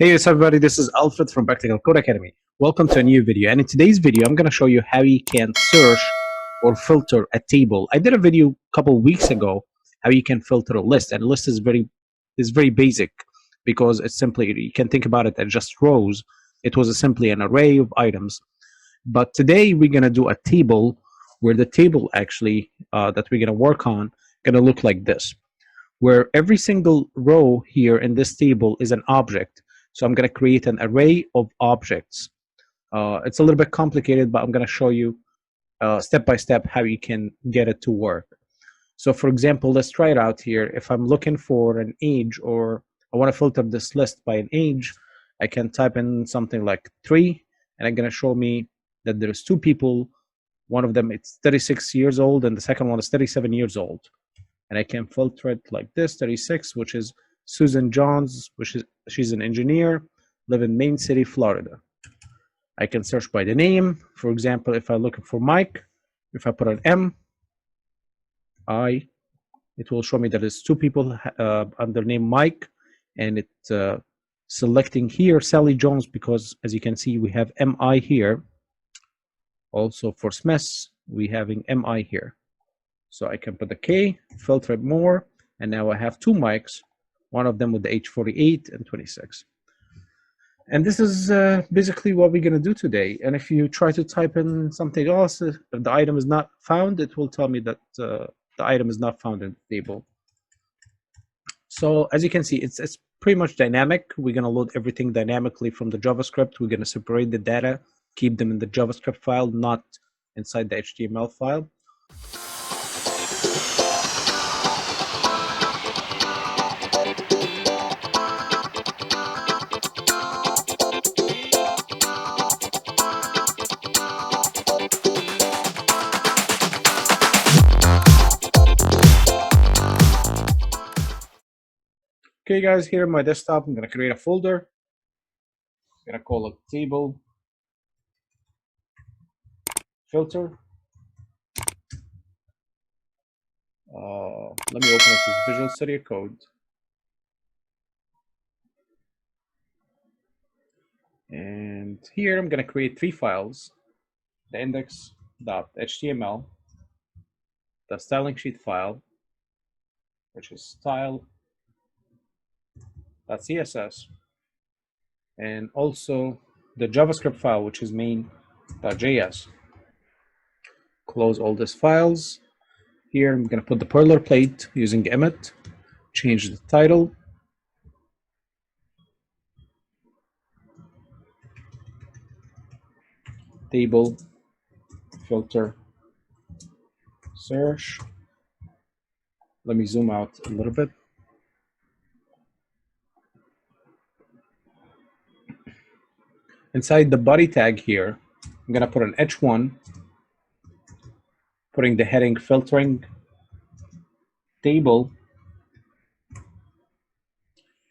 Hey, what's up, everybody? This is Alfred from Practical Code Academy. Welcome to a new video. And in today's video, I'm going to show you how you can search or filter a table. I did a video a couple weeks ago how you can filter a list, and a list is very basic because it's simply, you can think about it as just rows. It was simply an array of items. But today we're going to do a table where the table actually that we're going to work on going to look like this, where every single row here in this table is an object. So I'm going to create an array of objects. It's a little bit complicated, but I'm going to show you step by step how you can get it to work. So for example, let's try it out here. If I'm looking for an age, or I want to filter this list by an age, I can type in something like 3, and I'm going to show me that there's 2 people. One of them is 36 years old, and the second one is 37 years old. And I can filter it like this: 36, which is Susan Johns, she's an engineer, live in Main City, Florida. I can search by the name. For example, if I'm looking for Mike, if I put an M, it will show me that there's 2 people under name Mike, and it's selecting here Sally Jones because, as you can see, we have MI here. Also for Smith, we having MI here. So I can put the K, filter it more, and now I have 2 mics, one of them with the age 48 and 26. And this is basically what we're going to do today. And if you try to type in something else, if the item is not found, it will tell me that the item is not found in the table. So as you can see, it's pretty much dynamic. We're going to load everything dynamically from the JavaScript. We're going to separate the data, keep them in the JavaScript file, not inside the HTML file. Okay, guys, here on my desktop, I'm going to create a folder. I'm going to call it table filter. Let me open this as Visual Studio Code. And here I'm going to create 3 files: the index.html, the styling sheet file, which is style.css, and also the JavaScript file, which is main.js. Close all these files. Here I'm going to put the boilerplate using Emmet, change the title, table filter search. Let me zoom out a little bit. Inside the body tag here, I'm going to put an h1, putting the heading filtering table.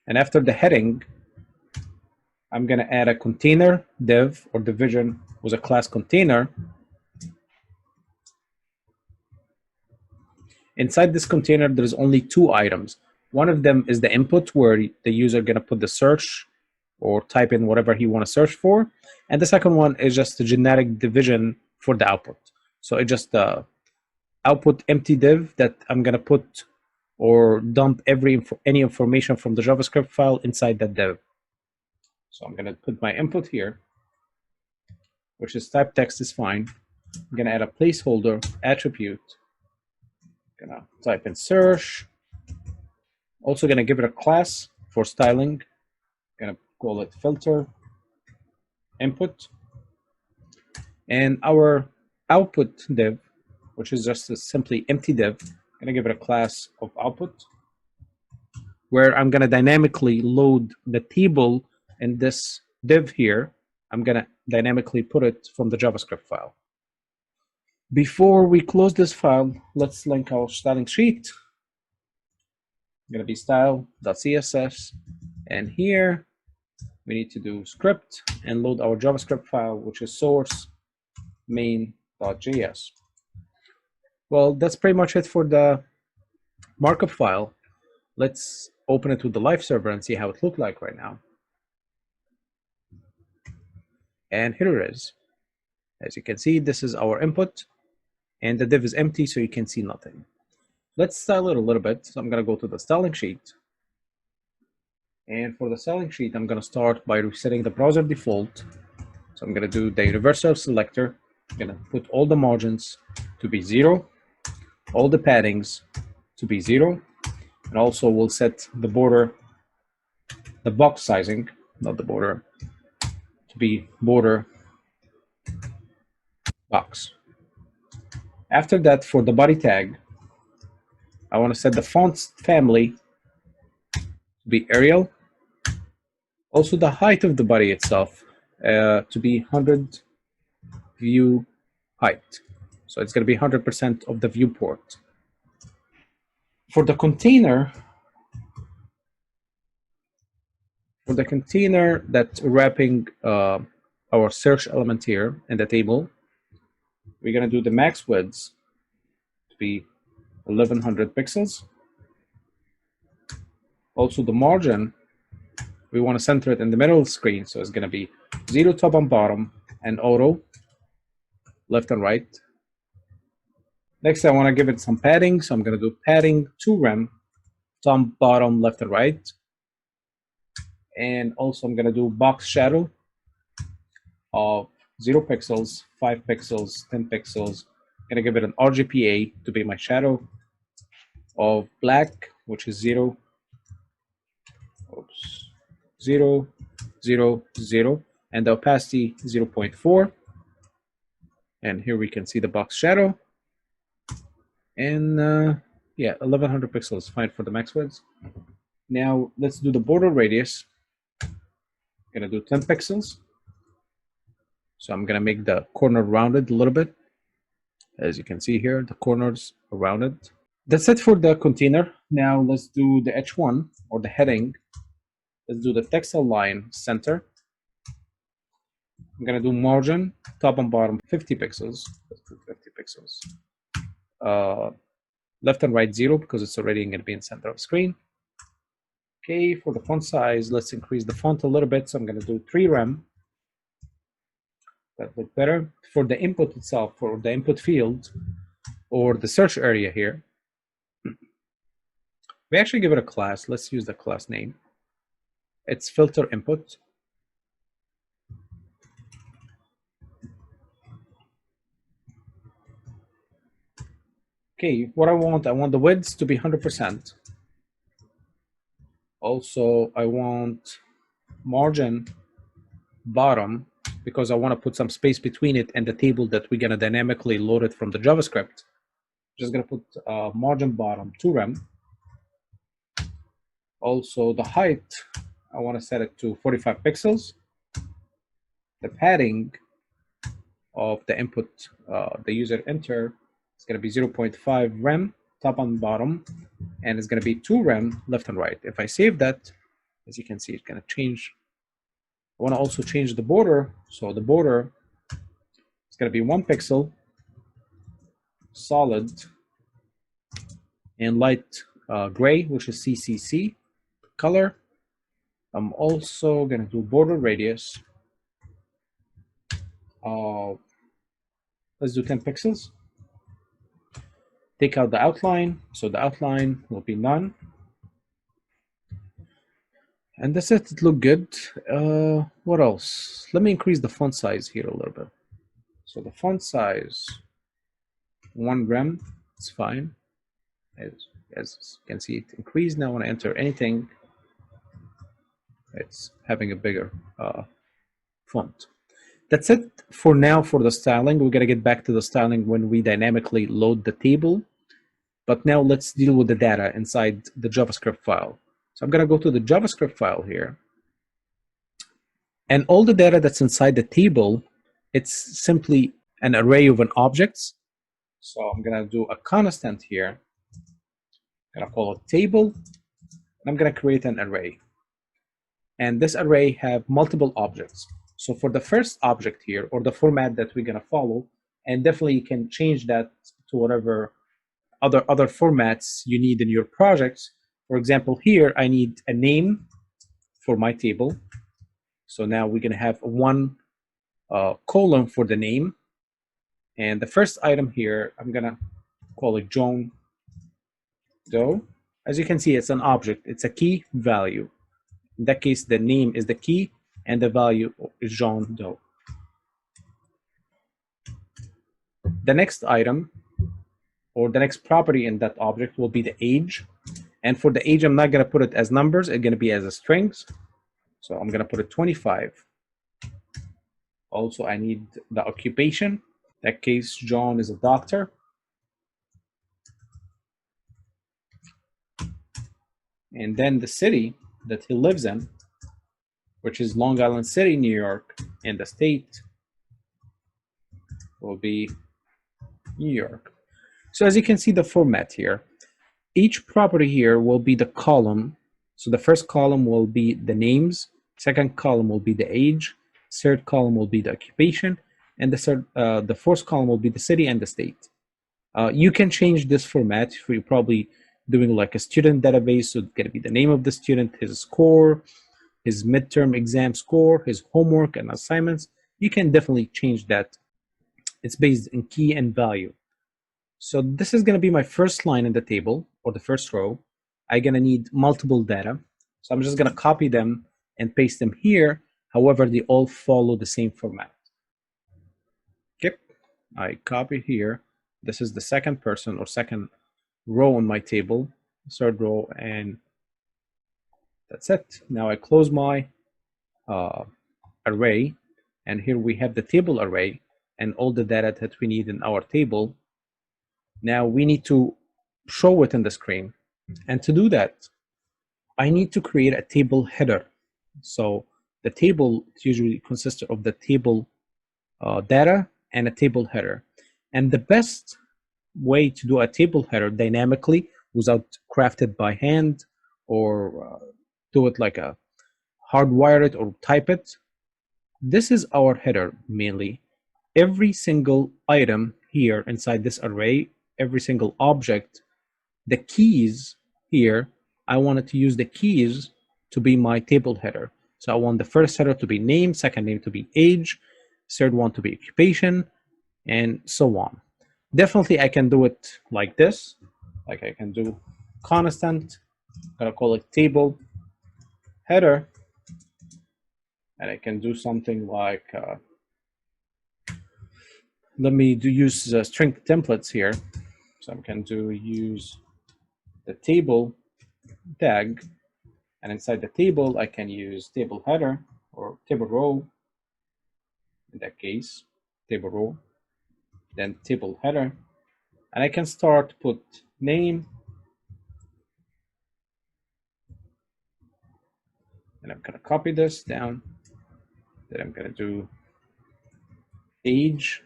And after the heading, I'm going to add a container div or division with a class container. Inside this container, there's only 2 items. One of them is the input, where the user is going to put the search or type in whatever he want to search for. And the second one is just a generic division for the output. So it's just the output empty div that I'm going to put or dump any information from the JavaScript file inside that div. So I'm going to put my input here, which is type text is fine. I'm going to add a placeholder attribute. I'm going to type in search. Also going to give it a class for styling. I'm going to call it filter input. And our output div, which is just a simply empty div, I'm going to give it a class of output, where I'm going to dynamically load the table in this div here. I'm going to dynamically put it from the JavaScript file. Before we close this file, let's link our styling sheet. I'm going to be style.css, and here we need to do script and load our JavaScript file, which is source main.js. Well, that's pretty much it for the markup file. Let's open it with the live server and see how it looks like right now. And here it is. As you can see, this is our input, and the div is empty, so you can see nothing. Let's style it a little bit. So I'm going to go to the styling sheet. And for the styling sheet, I'm going to start by resetting the browser default. So I'm going to do the universal selector. I'm going to put all the margins to be 0, all the paddings to be 0, and also we'll set the border, the box sizing, not the border, to be border box. After that, for the body tag, I want to set the font family to be Arial. Also, the height of the body itself to be 100 view height. So it's going to be 100% of the viewport. For the container, that's wrapping our search element here in the table, we're going to do the max width to be 1100 pixels. Also, the margin, we want to center it in the middle of the screen, so it's going to be 0 top and bottom and auto left and right. Next, I want to give it some padding, so I'm going to do padding 2 rem, top, bottom, left and right. And also I'm going to do box shadow of 0 pixels, 5 pixels, 10 pixels. I'm going to give it an RGPA to be my shadow of black, which is 0, 0, 0, 0, and the opacity 0.4. And here we can see the box shadow. And yeah, 1100 pixels, fine for the max width. Now let's do the border radius. I'm going to do 10 pixels. So I'm going to make the corner rounded a little bit. As you can see here, the corners are rounded. That's it for the container. Now let's do the H1 or the heading. Let's do the text align center. I'm going to do margin, top and bottom 50 pixels. Let's do 50 pixels. Left and right 0 because it's already going to be in center of the screen. Okay, for the font size, let's increase the font a little bit. So I'm going to do 3 rem. That look better. For the input itself, for the input field or the search area here, we actually give it a class. Let's use the class name. It's filter input. Okay, what I want the width to be 100%. Also, I want margin bottom because I want to put some space between it and the table that we're going to dynamically load it from the JavaScript. Just going to put margin bottom 2 rem. Also, the height, I want to set it to 45 pixels. The padding of the input, the user enter, is going to be 0.5 rem, top and bottom, and it's going to be 2 rem, left and right. If I save that, as you can see, it's going to change. I want to also change the border. So the border is going to be 1 pixel, solid, and light gray, which is CCC color. I'm also going to do border radius. Let's do 10 pixels. Take out the outline. So the outline will be none. And that's it. It looked good. What else? Let me increase the font size here a little bit. So the font size, 1 rem, it's fine. As you can see, it increased. Now when I enter anything, it's having a bigger font. That's it for now for the styling. We're going to get back to the styling when we dynamically load the table. But now let's deal with the data inside the JavaScript file. So I'm going to go to the JavaScript file here. And all the data that's inside the table, it's simply an array of objects. So I'm going to do a constant here. I'm going to call it table. And I'm going to create an array. And this array have multiple objects. So for the first object here, or the format that we're going to follow, and definitely you can change that to whatever other formats you need in your projects. For example, here I need a name for my table. So now we're going to have one colon for the name. And the first item here, I'm going to call it John Doe. As you can see, it's an object. It's a key value. In that case, the name is the key, and the value is John Doe. The next item, or the next property in that object, will be the age. And for the age, I'm not going to put it as numbers. It's going to be as a strings. So I'm going to put it 25. Also, I need the occupation. In that case, John is a doctor. And then the city that he lives in, which is Long Island City, New York, and the state will be New York. So as you can see the format here, each property here will be the column. So the first column will be the names, second column will be the age, third column will be the occupation, and the fourth column will be the city and the state. You can change this format if you're probably doing like a student database. So it's going to be the name of the student, his score, his midterm exam score, his homework and assignments. You can definitely change that. It's based in key and value. So this is going to be my first line in the table, or the first row. I'm going to need multiple data. So I'm just going to copy them and paste them here. However, they all follow the same format. Okay, I copy here. This is the second person or second row on my table, third row, and that's it. Now I close my array, and here we have the table array and all the data that we need in our table. Now we need to show it in the screen. And to do that, I need to create a table header. So the table usually consists of the table data and a table header. And the best way to do a table header dynamically without crafted by hand or do it like a hardwire it or type it. This is our header mainly. Every single item here inside this array, every single object, the keys here, I wanted to use the keys to be my table header. So I want the first header to be name, second name to be age, third one to be occupation, and so on. Definitely I can do it like this. Like I can do constant, I'm gonna call it table header, and I can do something like, let me use string templates here. So I can use the table tag, and inside the table I can use table header or table row, in that case, table row, then table header, and I can start put name, and I'm gonna copy this down, then I'm gonna do age,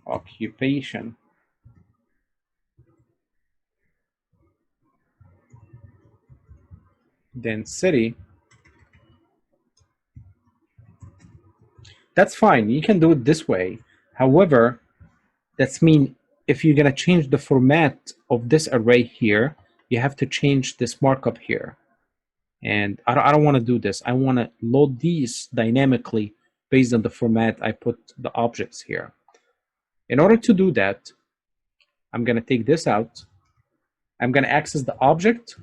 occupation, then city. That's fine, you can do it this way. However, that's mean if you're gonna change the format of this array here, you have to change this markup here. And I don't want to do this. I want to load these dynamically based on the format I put the objects here. In order to do that, I'm going to take this out. I'm going to access the object.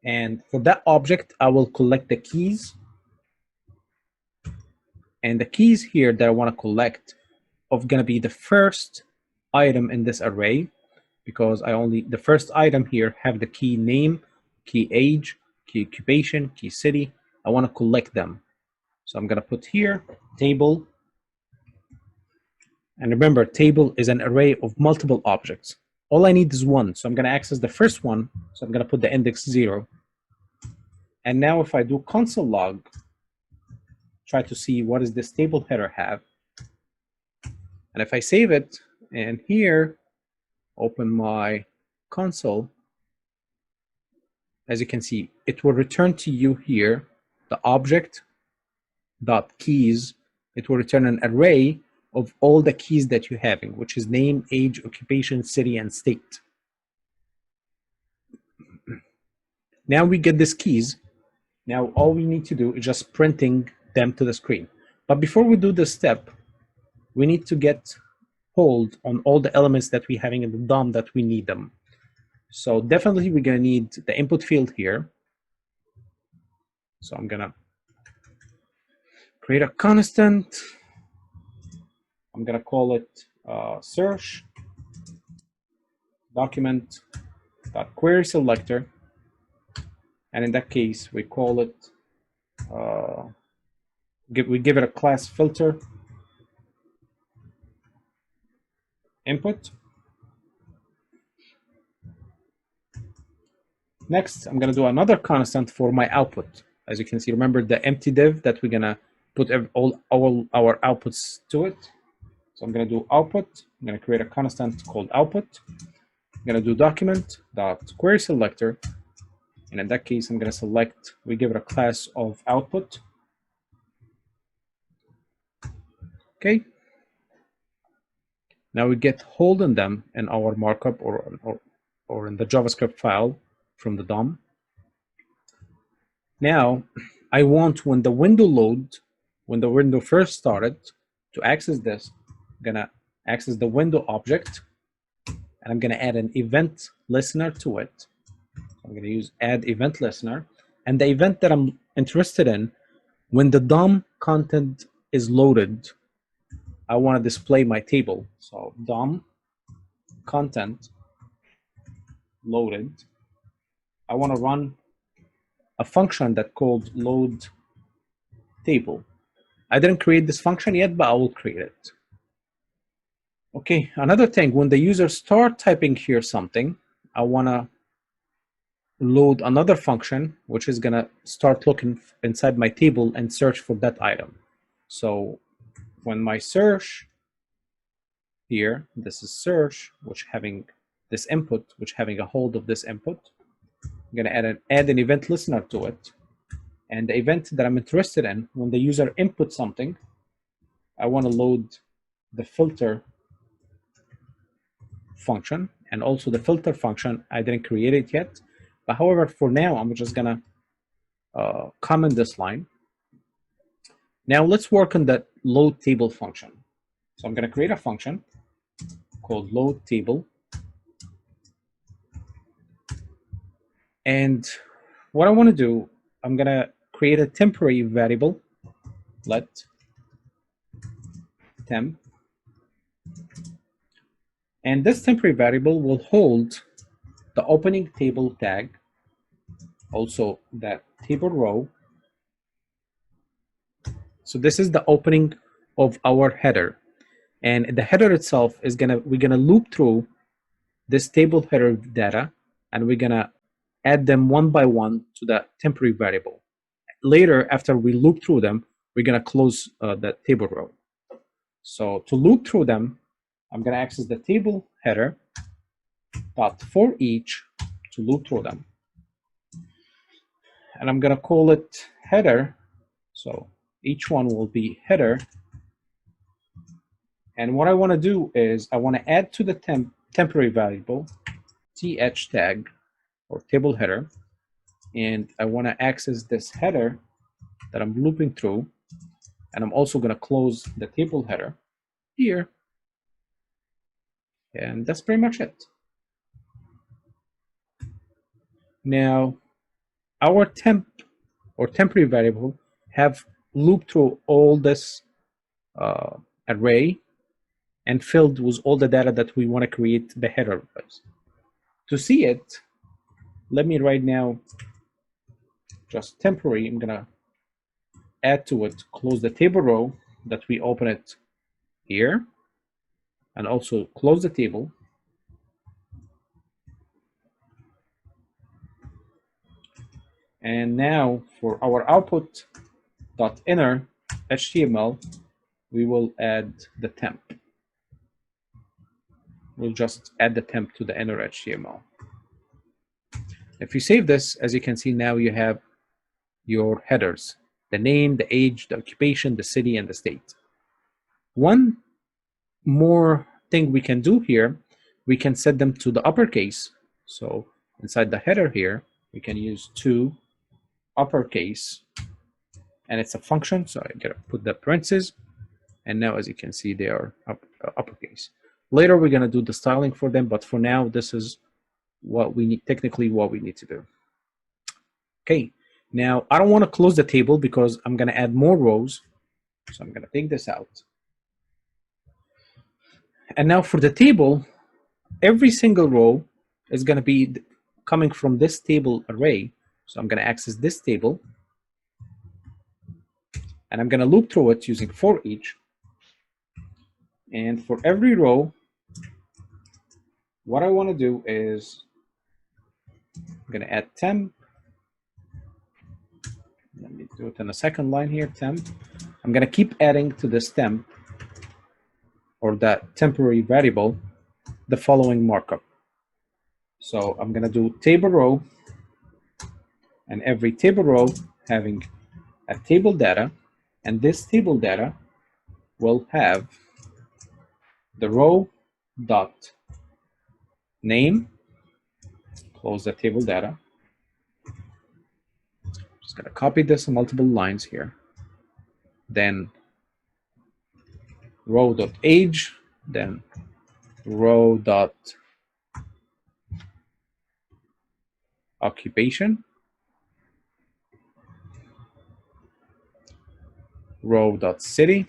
And for that object, I will collect the keys. And the keys here that I want to collect are going to be the first item in this array, because the first item here have the key name, key age, key occupation, key city. I want to collect them. So I'm going to put here table. And remember, table is an array of multiple objects. All I need is one. So I'm going to access the first one. So I'm going to put the index 0. And now if I do console log, try to see what does this table header have. And if I save it, and here, open my console, as you can see, it will return to you here the object dot keys. It will return an array of all the keys that you're having, which is name, age, occupation, city, and state. Now we get these keys. Now all we need to do is just printing them to the screen. But before we do this step, we need to get hold on all the elements that we're having in the DOM that we need them. So definitely we're gonna need the input field here. So I'm gonna create a constant. I'm gonna call it search document query selector, and in that case we call it we give it a class filter input. Next, I'm going to do another constant for my output. As you can see, remember the empty div that we're going to put all our outputs to it. So I'm going to do output. I'm going to create a constant called output. I'm going to do document dot query selector, and in that case, I'm going to select. We give it a class of output. Okay. Now we get hold on them in our markup or in the JavaScript file from the DOM. Now, I want when the window first started, to access this, I'm gonna access the window object, and I'm gonna add an event listener to it. I'm gonna use add event listener, and the event that I'm interested in, when the DOM content is loaded, I want to display my table. So DOM content loaded. I want to run a function that called load table. I didn't create this function yet, but I will create it. Okay, another thing, when the user start typing here something, I want to load another function, which is going to start looking inside my table and search for that item. So when my search here, this is search, which having this input, which having a hold of this input, I'm going to add an event listener to it. And the event that I'm interested in, when the user inputs something, I want to load the filter function, and also the filter function, I didn't create it yet. But however, for now, I'm just going to comment this line. Now let's work on that load table function. So I'm going to create a function called load table. And what I want to do, I'm going to create a temporary variable, let temp. And this temporary variable will hold the opening table tag, also that table row. So this is the opening of our header. And the header itself is we're gonna loop through this table header data, and we're gonna add them one by one to the temporary variable. Later, after we loop through them, we're gonna close the table row. So to loop through them, I'm gonna access the table header dot for each to loop through them. And I'm gonna call it header. So each one will be header. And what I want to do is I want to add to the temporary variable th tag or table header, and I want to access this header that I'm looping through, and I'm also going to close the table header here, and that's pretty much it. Now our temp or temporary variable have looped through all this array and filled with all the data that we want to create the header with. To see it, let me right now just temporary, I'm gonna add to it, close the table row that we open it here, and also close the table. And now for our output.inner HTML, we will add the temp. We'll just add the temp to the inner HTML. If you save this, as you can see, now you have your headers, the name, the age, the occupation, the city, and the state. One more thing we can do here, we can set them to the uppercase. So inside the header here, we can use to uppercase, and it's a function, so I gotta put the parentheses, and now as you can see they are uppercase. Later we're gonna do the styling for them, but for now this is what we need, technically what we need to do. Okay, now I don't want to close the table because I'm gonna add more rows, so I'm gonna take this out. And now for the table, every single row is gonna be coming from this table array. So I'm gonna access this table, and I'm gonna loop through it using for each. And for every row, what I want to do is I'm going to add temp. Let me do it in the second line here, temp. I'm going to keep adding to this temp, or that temporary variable, the following markup. So I'm going to do table row, and every table row having a table data, and this table data will have the row dot name, close the table data. Just gonna copy this on multiple lines here. Then row dot age, then row dot occupation, row dot city,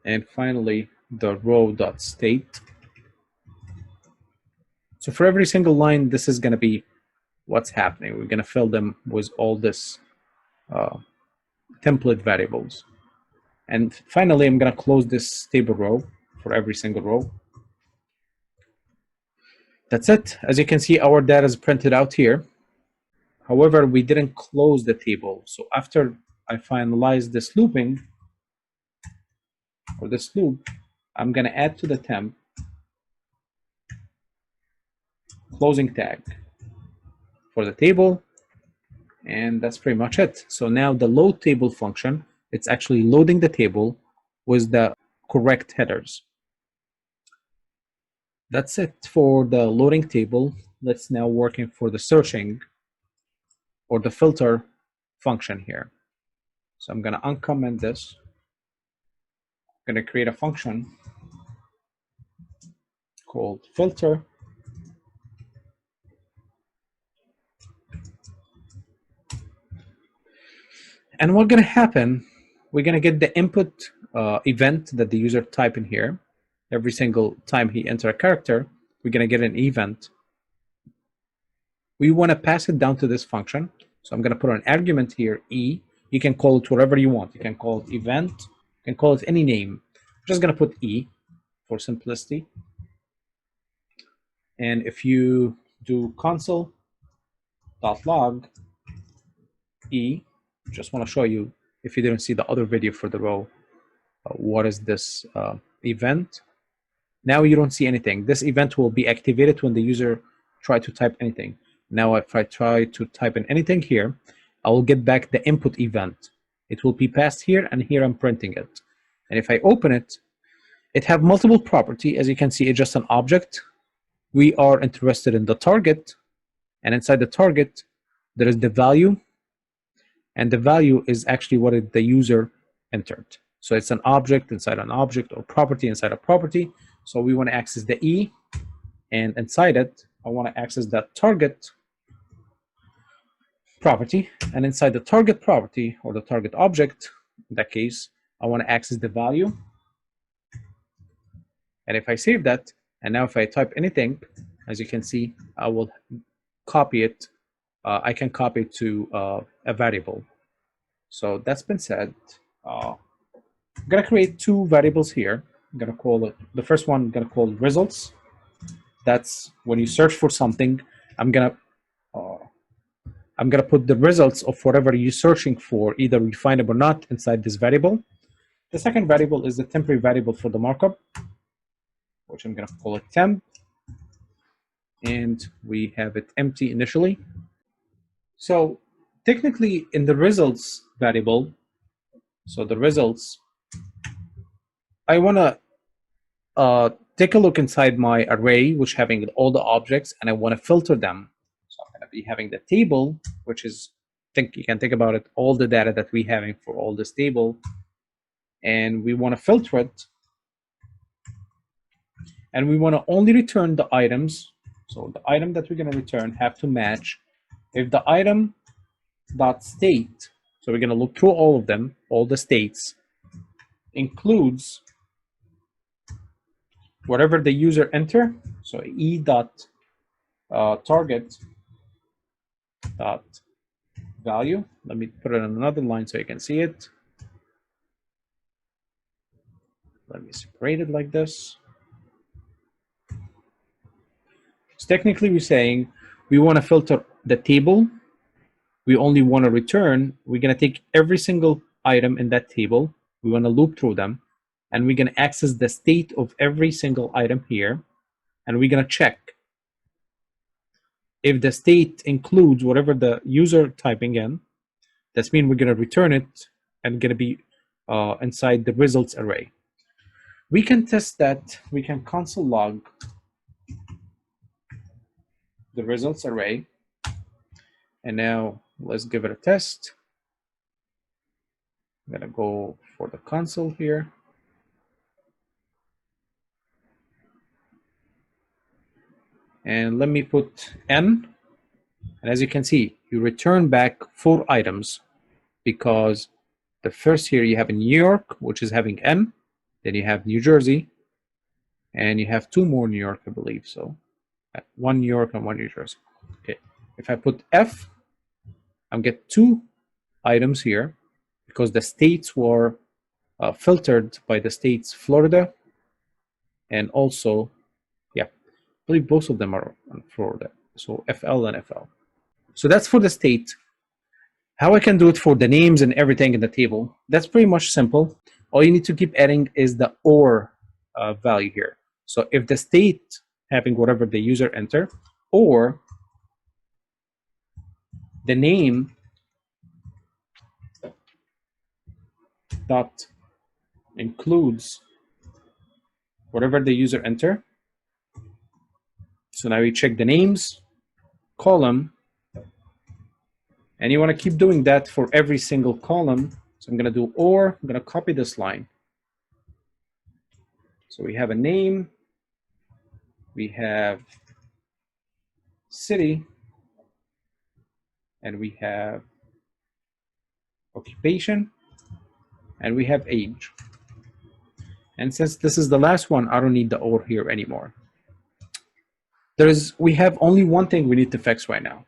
and finally the row dot state. So for every single line, this is going to be what's happening. We're going to fill them with all this template variables. And finally, I'm going to close this table row for every single row. That's it. As you can see, our data is printed out here. However, we didn't close the table. So after I finalize this looping, or this loop, I'm going to add to the temp closing tag for the table, and that's pretty much it. So now the load table function, it's actually loading the table with the correct headers. That's it for the loading table. Let's now working for the searching or the filter function here. So I'm going to uncomment this. I'm going to create a function called filter. And what's going to happen, we're going to get the input event that the user type in here. Every single time he enters a character, we're going to get an event. We want to pass it down to this function. So I'm going to put an argument here, e. You can call it whatever you want. You can call it event. You can call it any name. I'm just going to put e for simplicity. And if you do console.log e, just want to show you, if you didn't see the other video for the row, what is this event. Now you don't see anything. This event will be activated when the user try to type anything. Now if I try to type in anything here, I will get back the input event. It will be passed here, and here I'm printing it. And if I open it, it have multiple property. As you can see, it's just an object. We are interested in the target, and inside the target, there is the value, and the value is actually what the user entered. So it's an object inside an object, or property inside a property. So we want to access the E, and inside it, I want to access that target property, and inside the target property, or the target object, in that case, I want to access the value. And if I save that, and now if I type anything, as you can see, I will copy it. I can copy it to a variable. So that's been said. I'm going to create two variables here. I'm going to call it, the first one I'm going to call results. That's when you search for something, I'm going to put the results of whatever you're searching for, either you find it or not, inside this variable. The second variable is the temporary variable for the markup, which I'm going to call it temp. And we have it empty initially. So technically in the results variable, so the results, I want to take a look inside my array, which having all the objects, and I want to filter them. So I'm going to be having the table, which is, you can think about it, all the data that we having for all this table, and we want to filter it, and we want to only return the items. So the item that we're going to return have to match if the item dot state. So we're going to look through all of them, all the states, includes whatever the user enter. So e dot target dot value. Let me put it on another line so you can see it. Let me separate it like this. So technically we're saying we want to filter the table. We only want to return. We're going to take every single item in that table. We want to loop through them, and we're going to access the state of every single item here, and we're going to check if the state includes whatever the user typing in. That means we're going to return it and going to be inside the results array. We can test that. We can console log the results array, and now let's give it a test. I'm going to go for the console here. And let me put n. And as you can see, you return back 4 items, because the first here you have in New York, which is having n. Then you have New Jersey, and you have 2 more New York, I believe. So 1 New York and 1 New Jersey. Okay. If I put f, I'm get 2 items here, because the states were filtered by the states Florida, and also, yeah, I believe both of them are on Florida. So FL and FL. So that's for the state. How I can do it for the names and everything in the table, that's pretty much simple. All you need to keep adding is the OR value here. So if the state having whatever the user enter, or the name dot includes whatever the user enter. So now we check the names column, and you want to keep doing that for every single column. So I'm going to do OR. I'm going to copy this line. So we have a name, we have city, and we have occupation, and we have age. And since this is the last one, I don't need the OR here anymore. We have only one thing we need to fix right now.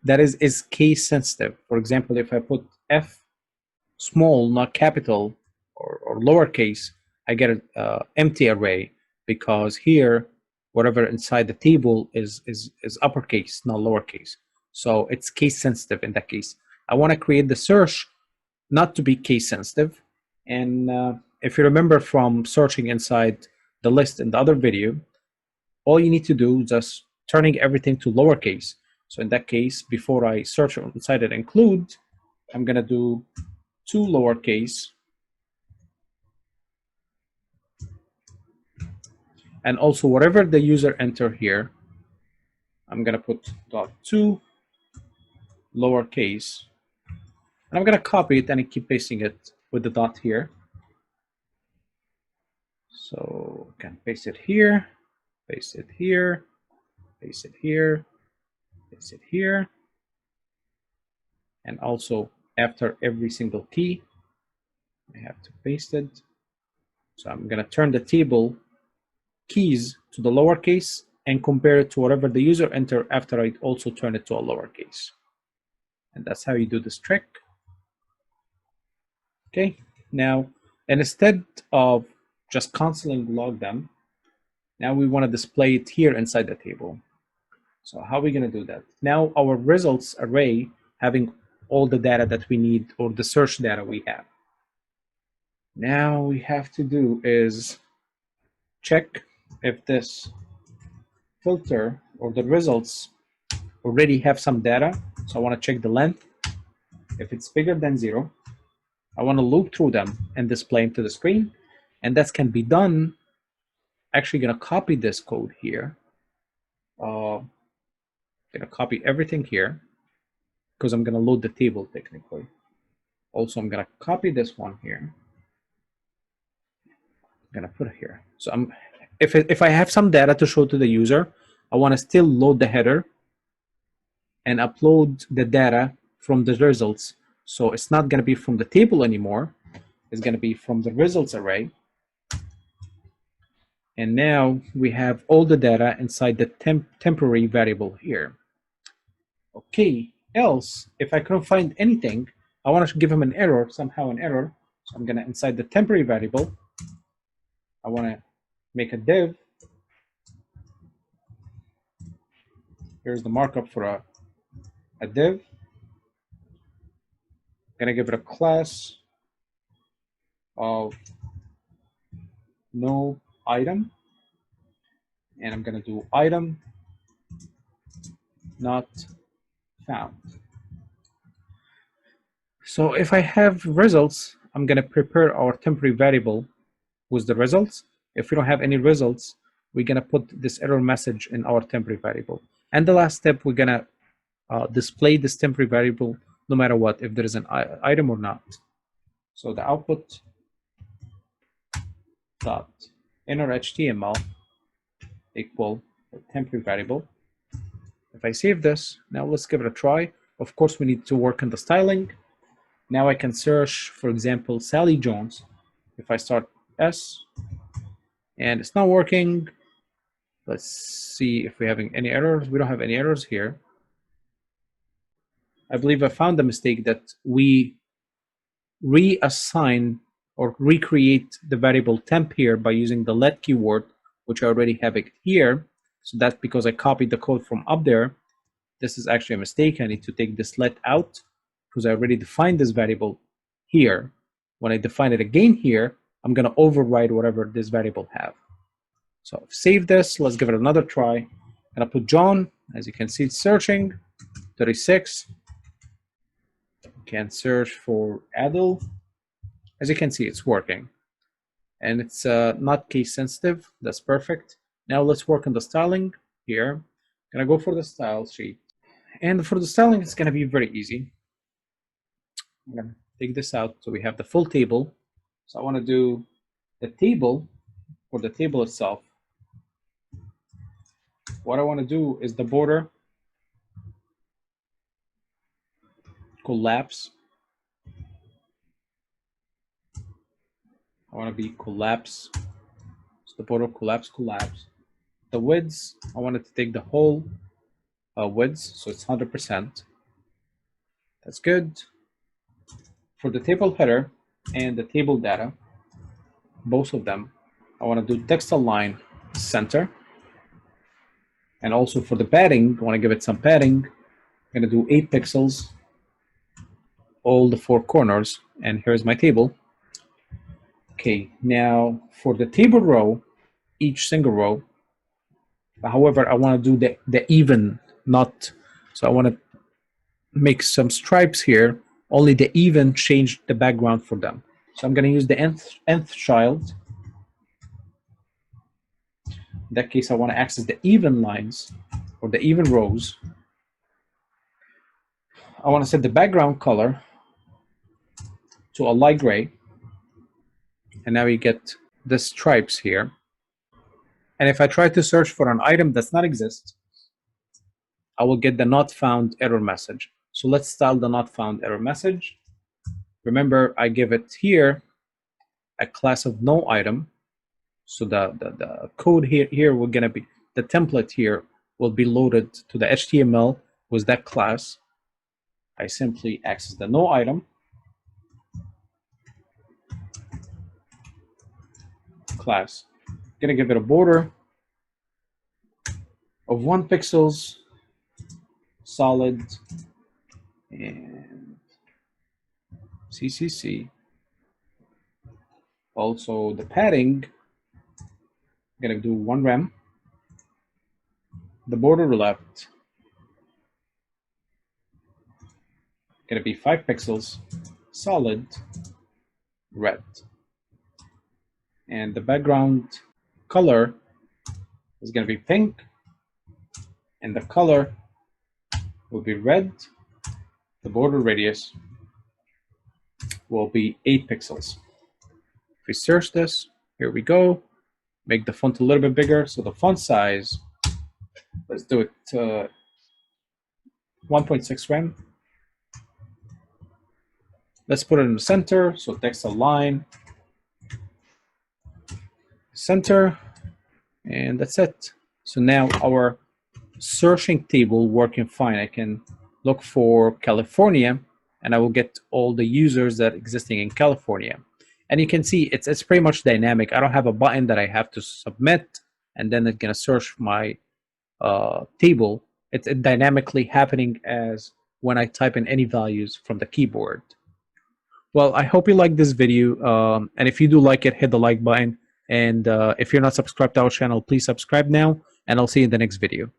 That is case sensitive. For example, if I put F small, not capital, or lowercase, I get an empty array, because here, whatever inside the table is uppercase, not lowercase. So it's case sensitive in that case. I want to create the search not to be case sensitive. And if you remember from searching inside the list in the other video, all you need to do is just turning everything to lowercase. So in that case, before I search inside it include, I'm going to do 2 lowercase. And also whatever the user enter here, I'm going to put .2 lowercase. And I'm going to copy it and keep pasting it with the dot here. So I can paste it here, paste it here, paste it here, paste it here. And also after every single key, I have to paste it. So I'm going to turn the table keys to the lowercase and compare it to whatever the user enter after I also turn it to a lowercase. And that's how you do this trick. Okay, now, and instead of just consoling log them, now we want to display it here inside the table. So how are we going to do that? Now our results array having all the data that we need, or the search data we have. Now we have to do is check if this filter or the results already have some data. So I want to check the length. If it's bigger than 0, I want to loop through them and display them to the screen. And that can be done actually going to copy this code here. Going to copy everything here because I'm going to load the table technically. Also, I'm going to copy this one here. I'm going to put it here. So if I have some data to show to the user, I want to still load the header and upload the data from the results. So it's not going to be from the table anymore. It's going to be from the results array. And now we have all the data inside the temporary variable here. Okay, else, if I couldn't find anything, I want to give him an error, somehow an error. So I'm going to, inside the temporary variable, I want to make a div. Here's the markup for a div. I'm going to give it a class of no item. And I'm going to do item not found. So if I have results, I'm going to prepare our temporary variable with the results. If we don't have any results, we're going to put this error message in our temporary variable. And the last step, we're going to display this temporary variable no matter what, if there is an item or not. So the output dot inner HTML equal temporary variable. If I save this, now let's give it a try. Of course, we need to work on the styling. Now I can search, for example, Sally Jones. If I start S and it's not working, let's see if we're having any errors. We don't have any errors here. I believe I found a mistake that we reassign or recreate the variable temp here by using the let keyword, which I already have it here. So that's because I copied the code from up there. This is actually a mistake. I need to take this let out because I already defined this variable here. When I define it again here, I'm going to override whatever this variable have. So save this. Let's give it another try. I'm going to put John. As you can see, it's searching. 36. Can search for Adel. As you can see, it's working. And it's not case sensitive. That's perfect. Now let's work on the styling here. I'm going to go for the style sheet. And for the styling, it's going to be very easy. I'm going to take this out so we have the full table. So I want to do the table for the table itself. What I want to do is the border collapse. I want to be collapse. So the border collapse. The widths, I wanted to take the whole widths, so it's 100%. That's good. For the table header and the table data, both of them, I want to do text align center. And also for the padding, I want to give it some padding. I'm going to do 8 pixels, all the 4 corners, and here's my table. Okay, now for the table row, each single row, however, I want to do the even, not, so I want to make some stripes here, only the even change the background for them. So I'm going to use the nth child. In that case, I want to access the even lines or the even rows. I want to set the background color to a light gray. And now you get the stripes here. And if I try to search for an item does not exist, I will get the not found error message. So let's style the not found error message. Remember, I give it here a class of no item. So the code here will gonna be, the template here will be loaded to the HTML with that class. I simply access the no item class. I'm gonna give it a border of 1 pixels, solid, and CCC. Also the padding, I'm gonna do 1 rem. The border left, gonna be 5 pixels, solid, red. And the background color, is going to be pink, and the color will be red. The border radius will be 8 pixels. If we search this, here we go. Make the font a little bit bigger. So the font size, let's do it 1.6 rem. Let's put it in the center. So text align, center, and that's it. So now our searching table working fine. I can look for California, and I will get all the users that are existing in California. And you can see it's pretty much dynamic. I don't have a button that I have to submit, and then it's gonna search my table. It's dynamically happening as when I type in any values from the keyboard. Well, I hope you like this video, and if you do like it, hit the like button. And if you're not subscribed to our channel, please subscribe now, and I'll see you in the next video.